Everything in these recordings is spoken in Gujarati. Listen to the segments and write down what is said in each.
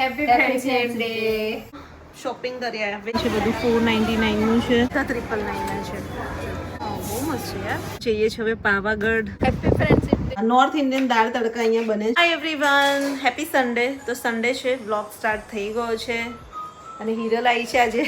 Happy friendship day. શોપિંગ કરી આવે છે બધું 499 નું છે, 999 ના છે. બહુ મસ્ત છે યાર. જઈએ છે હવે Pavagadh. Happy friendship day. North Indian dal tadka અહીંયા બને છે. Hi everyone, happy Sunday. તો સન્ડે છે, બ્લોગ સ્ટાર્ટ થઈ ગયો છે અને હિરલ આવી છે આજે.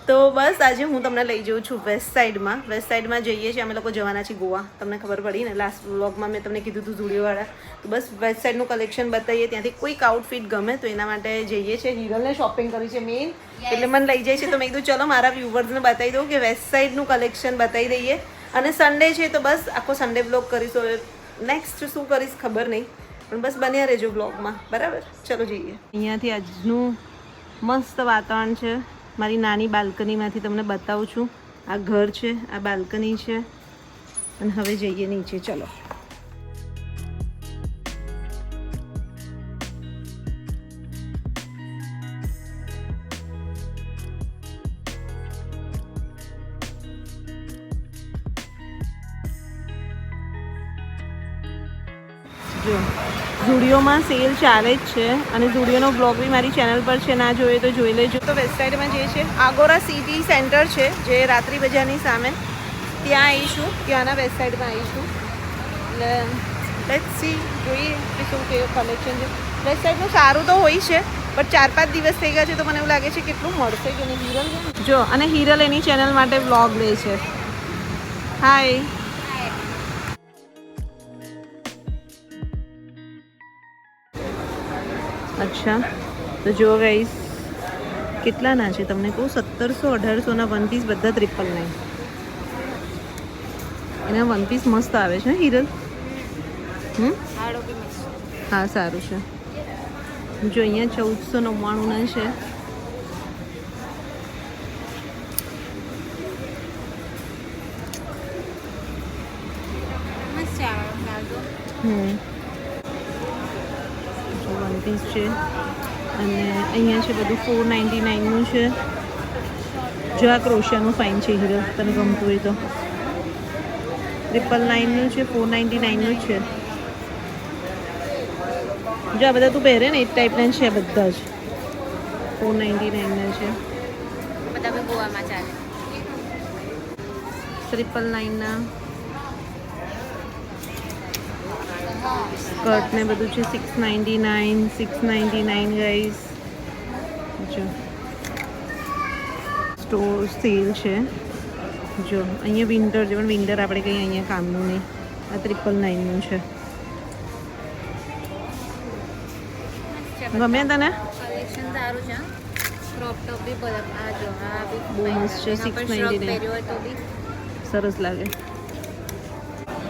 તો બસ આજે હું તમને લઈ જાઉં છું વેસ્ટ સાઈડમાં. વેસ્ટ સાઈડમાં જઈએ છીએ અમે લોકો, જવાના છીએ ગોવા. તમને ખબર પડી ને, લાસ્ટ વ્લોગમાં મેં તમને કીધું હતું ઝુડિયોવાળા. તો બસ વેસ્ટ સાઈડનું કલેક્શન બતાવીએ, ત્યાંથી કોઈક આઉટફિટ ગમે તો એના માટે જઈએ છીએ. હિરલને શોપિંગ કરી છે મેઇન, એટલે મને લઈ જાય છે. તો મેં કીધું ચલો મારા વ્યુવર્સને બતાવી દઉં કે વેસ્ટ સાઈડનું કલેક્શન બતાવી દઈએ. અને સન્ડે છે તો બસ આખો સન્ડે બ્લોગ કરીશું. નેક્સ્ટ શું કરીશ ખબર નહીં, પણ બસ બન્યા રહેજો બ્લોગમાં, બરાબર? ચલો જઈએ. અહીંયાથી આજનું મસ્ત વાતાવરણ છે. મારી નાની બાલ્કનીમાંથી તમને બતાવું છું. આ ઘર છે, આ બાલ્કની છે, અને હવે જઈએ નીચે. ચલો. જો ઝુડિયોમાં સેલ ચાલે જ છે, અને ઝુડિયોનો બ્લોગ બી મારી ચેનલ પર છે, ના જોઈએ તો જોઈ લેજો. તો વેસ્ટ સાઈડમાં જે છે આગોરા સિટી સેન્ટર છે, જે રાત્રિ બજારની સામે, ત્યાં આવીશું. ત્યાંના વેસ્ટ સાઈડમાં આવીશું. એટલે લેટ્સ સી, જોઈએ કે શું કેવું કલેક્શન છે. વેસ્ટ સાઈડનું સારું તો હોય છે, બટ 4-5 દિવસ થઈ ગયા છે તો મને એવું લાગે છે કેટલું મળશે કે નહીં. હિરલ જો, અને હિરલ એની ચેનલ માટે બ્લોગ લે છે. હાય. અચ્છા, તો જો ગાઈસ કેટલાના છે તમને કહું. 1700-1800 વન પીસ, બધા 999. એના વન પીસ મસ્ત આવે છે હિરલ. હા, સારું છે. જો અહીંયા 1499 છે. વન પીસ છે. અને અહીંયા છે બધું 499 નું છે. જો આ ક્રોશિયાનું ફાઇન છે હિરલ, તને ગમતું હોય તો. 999 નું છે, 499 નું છે. જો આ બધા તું પહેરે ને એ ટાઈપના છે બધા જ. 499 ના છે. બધા ગોવામાં ચાલે. 999 ના સ્કર્ટ ને બધું છે. 699 ગાઈસ. જો સ્ટોર સેલ છે. જો અહીંયા વિન્ટર છે, પણ વિન્ટર આપણે કંઈ અહીંયા કામનું નહીં. આ 999 નું છે. ગમે તને? કલેક્શન સારું છે. ક્રોપ ટોપ બી બધા આ જો, આ બી બહુ મસ્ત છે. 699 પહેર્યો હોય તો બી સરસ લાગે.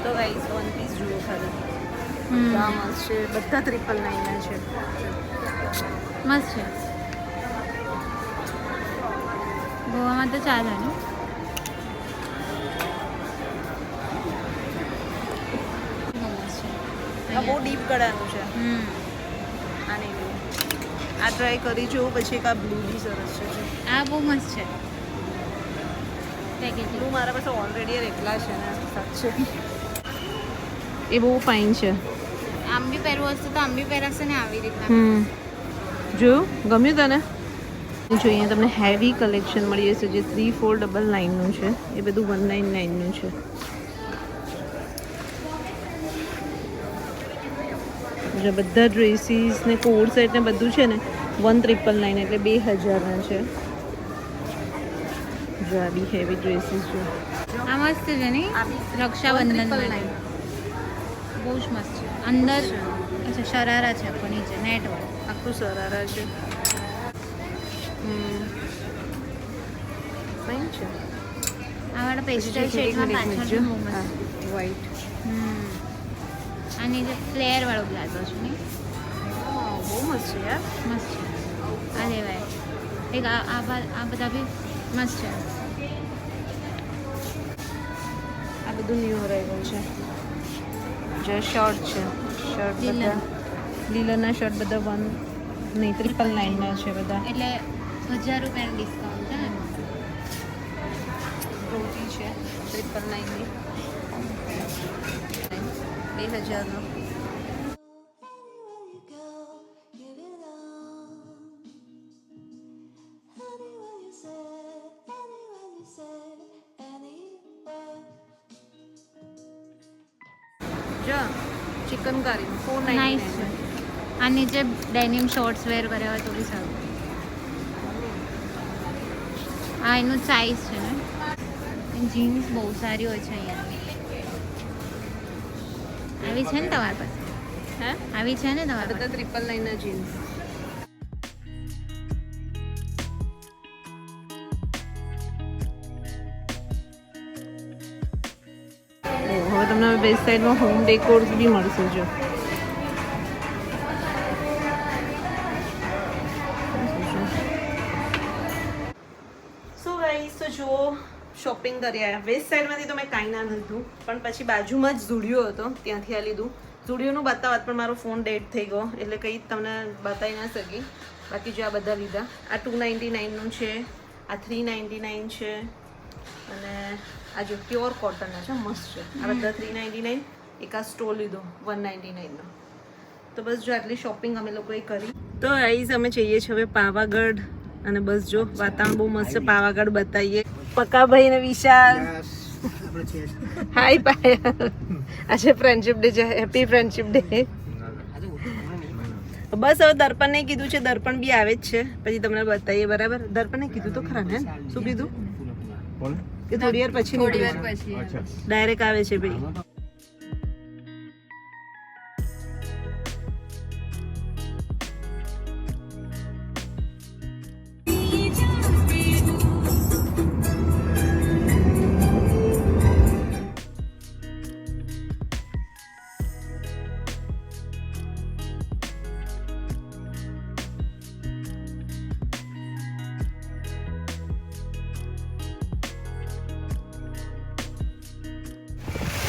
તો ગાઈસ વન પીસ જુઓ ખાલી. બધા મસ્ત છે, બધા 999 ના છે. મસ્ત છે. ગોવામાં તો ચાલે ને. આ બહુ ડીપ ગળાનું છે. આ નહીં લો, આ ટ્રાય કરી જોઉં. પછી એક આ બ્લુ બી સરસ છે. આ બહુ મસ્ત છે. પેકેજિંગ બ્લુ મારા પાસે ઓલરેડી એટલા છે ને, સાચે એ બહુ ફાઇન છે. આમ બી પહેરવું હશે તો આમ બી પહેરાશે ને આવી રીતના. જોયું? ગમ્યું તને? જો અહીંયા તમને હેવી કલેક્શન મળી જશે, જે 3499 નું છે. એ બધું 199 નું છે. જો બધા ડ્રેસીસ ને કોડ સેટ ને બધું છે ને 1999, એટલે 2000 ના છે. જો આ બી હેવી ડ્રેસીસ છે. આ મસ્ત છે ને, રક્ષાબંધન માટે બહુ જ મસ્ત છે. અંદર અચ્છા શરારા છે, આખો નીચે નેટ વાળો. આખું સરારા છે. ફાઇન છે. આ વાળા પેસ્ટલ શેડમાં પાછળ બહુ મસ્ત. વ્હાઈટ. આની જે ફ્લેર વાળો પ્લાઝો છે ને, બહુ મસ્ત છે યાર. મસ્ત છે. આ લેવાય. એક આ બધા બી મસ્ત છે. આ બધું ન્યૂ અરાઇવલ છે. જે શર્ટ છે, શર્ટ બધા લીલરના શર્ટ બધા 999 ના છે બધા. એટલે 1000 રૂપિયાનું ડિસ્કાઉન્ટ છે ને. ધોતી છે 999 ની, 2000 નો. જો ચિકન કરી નાઇસ છે. આ નીચે ડેનિમ શોર્ટ્સ વેર કર્યા હોય તો બી સારું. આ એનું સાઈઝ છે ને. જીન્સ બહુ સારી હોય છે અહીંયા. આવી છે ને તમારી પાસે? હે આવી છે ને તમારી બધા 999 ના જીન્સ. હવે તમને વેસ્ટ સાઈડમાં હોમ ડેકોર્સ બી મળશે જો. સો ગાઈસ તો જુઓ શોપિંગ કરી આવ્યા. વેસ્ટ સાઈડમાંથી તો મેં કાંઈ ના લીધું, પણ પછી બાજુમાં જ ઝુડિયો હતો ત્યાંથી આ લીધું. ઝુડિયોનું બતાવત પણ મારો ફોન ડેડ થઈ ગયો એટલે કંઈ તમને બતાવી ના શકી. બાકી જો આ બધા લીધા. આ 299નું છે, આ 399 છે અને આ જો પ્યોર કોટનના છે, મસ્ત છે. આ બધા 399. એક આ સ્ટોલ લીધો 199નો. તો બસ જો આટલી શોપિંગ અમે લોકોએ કરી. તો આઈઝ અમે જઈએ છીએ હવે પાવાગઢ. અને બસ જો વાતાવરણ બહુ મસ્ત છે. પાવાગઢ બતાવીએ. પક્કાભાઈ ને વિશાલ. હાય પાયલ. આજે ફ્રેન્ડશિપ ડે છે. Happy friendship day. બસ હવે દર્પણને કીધું છે, દર્પણ બી આવે જ છે, પછી તમને બતાવીએ. બરાબર? દર્પણને કીધું તો ખરા ને? શું કીધું કે થોડી વાર પછી ડાયરેક્ટ આવે છે ભાઈ.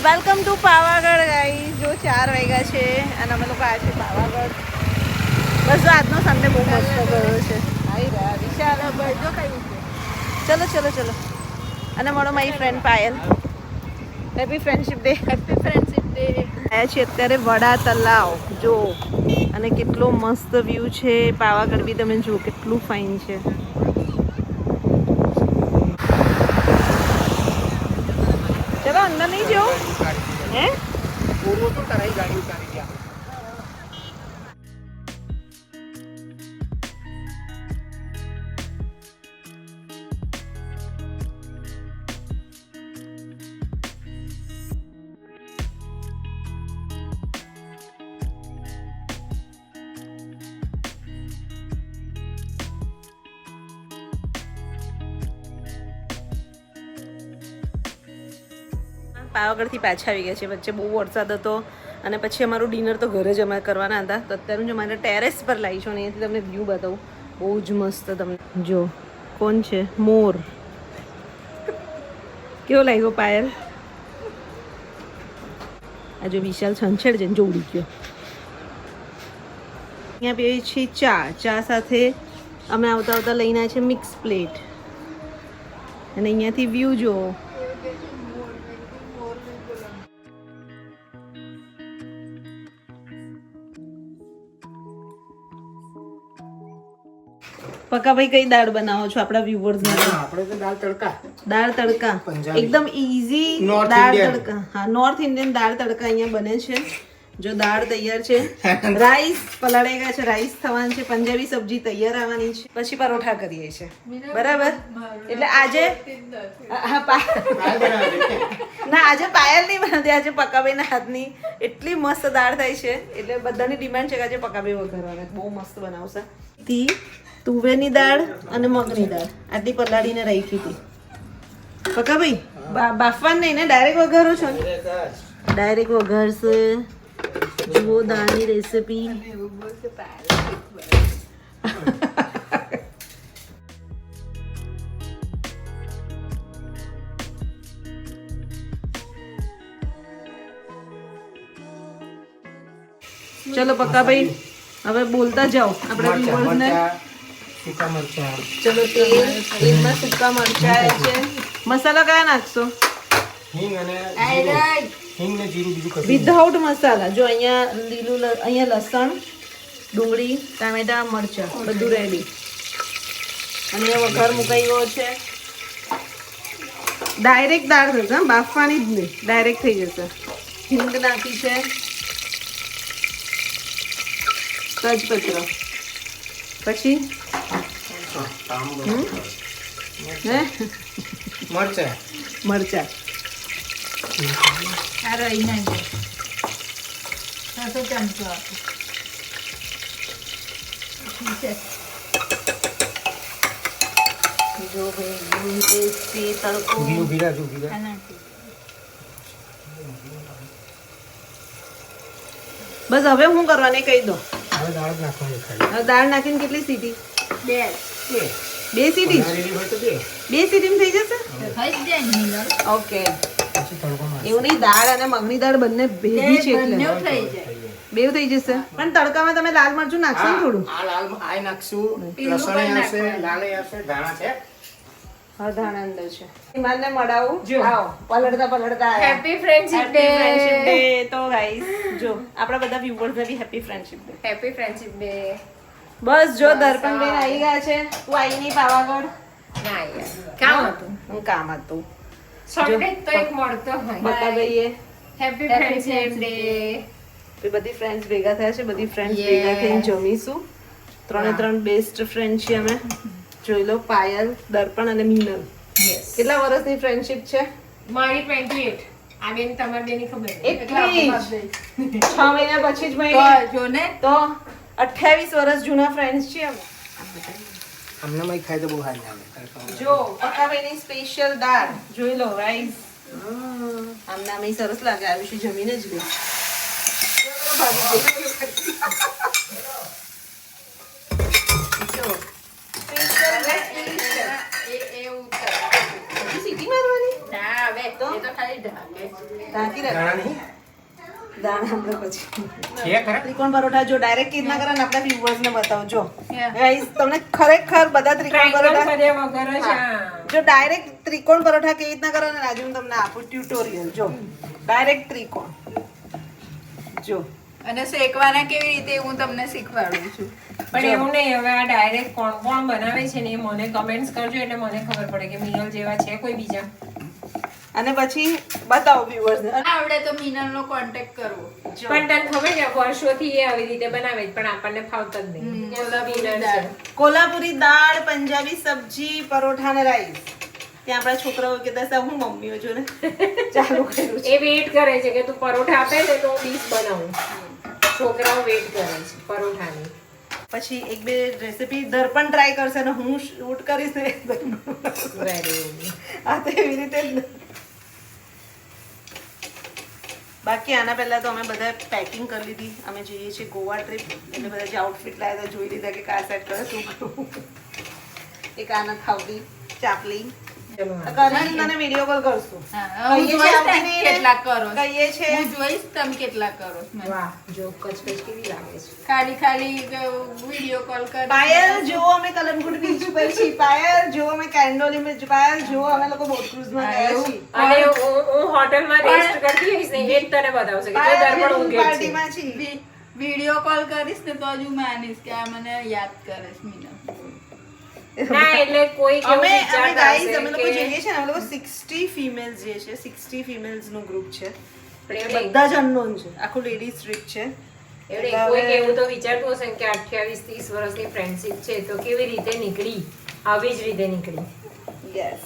Welcome to Pavagadh guys. જો 4 વાગ્યા છે અને અમે લોકો આવ્યા છે પાવાગઢ. બસ જો આજનો સન્ડે બહુ મસ્ત ગયો છે. આવી રહ્યા વિશાલ જો કઈ ચલો ચલો ચલો. અને મળો મારી friend Payal. Happy friendship day. Happy friendship day. આવ્યા છે અત્યારે વડા તલાવ જો. અને કેટલો મસ્ત વ્યૂ છે. પાવાગઢ બી તમે જુઓ કેટલું ફાઇન છે. ચલો અંદર નહીં જવું હે. પાવાગઢથી પાછા આવી ગયા છે. વચ્ચે બહુ વરસાદ હતો અને પછી અમારું ડિનર તો ઘરે જ અમે કરવાના હતા. તો અત્યારે જો મારે ટેરેસ પર લાવી છું અને અહીંયાથી તમને વ્યૂ બતાવું. બહુ જ મસ્ત. તમને જો કોણ છે? મોર. કેવો લાગ્યો પાયલ? આ જો વિશાલ છંછેડ છે ને જો ઉડી ગયો. અહીંયા પીવી છે ચા સાથે અમે આવતા આવતા લઈને આવ્યા છે મિક્સ પ્લેટ. અને અહીંયાથી વ્યૂ જુઓ. પક્કાભાઈ કઈ દાળ બનાવો છો આપણા વ્યુઅર્સ માટે? આપણે તો દાળ તડકા. દાળ તડકા એકદમ ઈઝી દાળ તડકા. હા, નોર્થ ઇન્ડિયન દાળ તડકા અહીંયા બને છે. જો દાળ તૈયાર છે, રાઈસ પલાળાઈ ગયા છે, રાઈસ થવાના છે, પંજાબી સબ્જી તૈયાર આવવાની છે, પછી પરોઠા કરીએ છીએ. બરાબર? એટલે આજે ના આજે પાયલ નહીં બનાવતી, આજે પક્કાભાઈના હાથની એટલી મસ્ત દાળ થાય છે. એટલે બધાની ડિમાન્ડ છે કે આજે પક્કાભાઈ વઘારવાના બહુ મસ્ત બનાવશે. તુવેરની દાળ અને મગની દાળ આટલી પલાળીને રાખી હતી. પક્કાભાઈ બાફવાનું નહીં ને, ડાયરેક્ટ વઘારો છો ને? ડાયરેક્ટ વઘારશે. જુઓ દાળની રેસીપી. ચલો પક્કાભાઈ હવે બોલતા જાઓ આપણા વ્યુઅર્સને. સૂકા મરચા. ચલો તેલમાં સૂકા મરચા છે. મસાલા કયા નાખશો? હિંગ અને હિંગ ને જીરું બીજું કશું. વિધાઉટ મસાલા. જો અહીંયા લસણ, ડુંગળી, ટામેટા, મરચા બધું રેડી. અને એ વઘાર મુકાઈ ગયો છે. ડાયરેક્ટ દાળ થશે, બાફવાની જ નહીં, ડાયરેક્ટ થઈ જશે. હિંગ નાખી છે, તજપત્ર, પછી હે મરચાં મરચા, આ રહી નાખજો. તો ચમચો આપો. જો ભાઈ એકદમ ટેસ્ટી તડકો. ઊભી રાખ, ઊભી રાખ. આ નાખી. બસ હવે હું કરવાની કહી દો. હવે દાળ જ નાખવાની ખાલી. હવે દાળ નાખીને કેટલી સીટી? 2 બે 2 સીટી? બનાવેલી હોય તો બે. 2 સીટીમાં થઈ જશે? થઈ જ જાય ને મિનલ. ઓકે. પછી તડકો મારશે. એવું નહીં, દાળ અને મગની દાળ બંને ભેગી છે એટલે બંને થઈ જાય. બેવ થઈ જશે. પણ તડકામાં તમે લાલ મરચું નાખશો ને થોડું? આ લાલ આ નાખશું, પીલું લસણ પણ આવશે, નાખવાનું. લાલ આવશે, ધાણા છે. હા ધાણા અંદર છે. ઈમાનને મળાવું. જો. આવો પલળતા પલળતા આયા. Happy friendship Happy Friendship day. Day. તો ગાઈસ જો આપણા બધા વ્યુઅર્સ ને બી happy friendship day. Happy friendship day. બસ જો દર્પણ બેન આવી ગયા છે. તું આવી નહીં પાવાગઢ? ના યાર કામ હતું. હું કામ હતું. સન્ડે તો એક મળતો હોય. બકા ભાઈએ હેપી ફ્રેન્ડશિપ ડે. તો બધી ફ્રેન્ડ્સ ભેગા થયા છે. બધી ફ્રેન્ડ્સ Yeah. ભેગા થઈને જમીશું. ત્રણ બેસ્ટ ફ્રેન્ડ છીએ અમે. જોઈ લો, પાયલ, દર્પણ અને મીનલ. યસ. કેટલા વર્ષની ફ્રેન્ડશિપ છે? મારી 28. આ બેન તમારી બેની ખબર નહીં. એટલી જ. 6 મહિના પછી જ તો મળી. જો ને તો 28 વર્ષ જૂના ફ્રેન્ડ્સ છીએ અમે. અમને મય ખાય તો બહુ હારી લાગે. જો પકાવેલી સ્પેશિયલ દાળ જોઈ લો રાઈસ. આમને આમે સરસ લાગે. આવીશું જમીને જ ગઈ. જો સ્પેશિયલ સીટી મારવાની. ના હવે તો? એ તો ખાલી ઢાકે. ઢાંકી રાખ. દાણા નહીં? દાણા આપણે પછી છે ખરા? ત્રિકોણ પરોઠા જો ડાયરેક્ટ કેવી રીતના કરે ને આપણે વ્યુઅર્સ ને બતાવજો. Yeah. ગાઈસ તમને ખરેખર બધા ત્રિકોણ પરોઠા કર્યા વગર જ હા. જો ડાયરેક્ટ ત્રિકોણ પરોઠા કેવી રીતના કરો ને આજે હું તમને આપું ટ્યુટોરિયલ. જો ડાયરેક્ટ ત્રિકોણ જો અને શેકવાના કેવી રીતે હું તમને શીખવાડું છું. પણ એવું નહીં, હવે આ ડાયરેક્ટ કોણ કોણ બનાવે છે ને એ મને કમેન્ટ્સ કરજો એટલે મને ખબર પડે કે મિનલ જેવા છે કોઈ બીજા. અને પછી બતાવો વ્યુઅર્સ ને. આવડે તો મિનલનો કોન્ટેક્ટ કરવો. જો પણ તને ખબર છે વર્ષોથી એ આવી રીતે બનાવે છે પણ આપણને ફાવતા જ નહીં. કોલ્હાપુરી મિનલ છે. દાળ. કોલ્હાપુરી દાળ, પંજાબી સબ્જી, પરોઠા ને રાઈસ. ત્યાં આપણા છોકરાઓ કહેતા હતા હું મમ્મીઓ જો ને ચાલુ કર્યું છે. એ વેઇટ કરે છે કે તું પરોઠા આપે ને તો હું ડીશ બનાવું. છોકરાઓ વેઇટ કરે છે પરોઠાની. પછી એક બે રેસીપી દર્પણ ટ્રાય કરશે ને હું શૂટ કરીશ ને વેરી આ તો એવી રીતે જ ને. બાકી આના પહેલા તો અમે બધા પેકિંગ કરી લીધી. અમે જઈએ છીએ ગોવા ટ્રીપ એટલે બધા જે આઉટફિટ લાવ્યા હતા જોઈ લીધા કે કા સેટ કરે શું કરવું. એક આના ખાવડી ચાપલી કરીને તને વિડીયો કોલ કરશું. હા, હું કહીએ જોઈશ છીએ ને આપણે કેટલા કરો છો. કહીએ છે હું જોઈશ તમે કેટલા કરો છો. મને. વાહ જો કચકચ કેવી લાગે છે. ખાલી વિડીયો કોલ કરી પાયલ જો અમે કલમકુટ બીચ પર છીએ. પાયલ જો અમે કેન્ડોલી બીચ. પાયલ જો અમે લોકો બોટ ક્રૂઝમાં ગયા છીએ. અને હું હોટલમાં રેસ્ટ કરતી હોઈશ ને એ જ તને બતાવશે કે જો દર્પણ ઊંઘે જ છે. પાર્ટીમાં છીએ. વિડીયો કોલ કરીશ ને તો જ હું માનીશ કે આ મને યાદ કરે છે મિનલ. ના એટલે કોઈ કેવું અમે વિચારતા ગાઈઝ હશે અમે લોકો કે જઈએ છીએ ને અમે લોકો 60 ફિમેલ્સ જે છે 60 ફિમેલ્સ નું ગ્રુપ છે. પણ એવું નહીં. બધા જ અનનોન છે. આખું લેડીઝ ટ્રીપ છે. એવું નહીં, કોઈ એવું તો વિચારતું હશે ને કે 28-30 વર્ષની ફ્રેન્ડશિપ છે તો કેવી રીતે નીકળી આવી જ રીતે નીકળી. યસ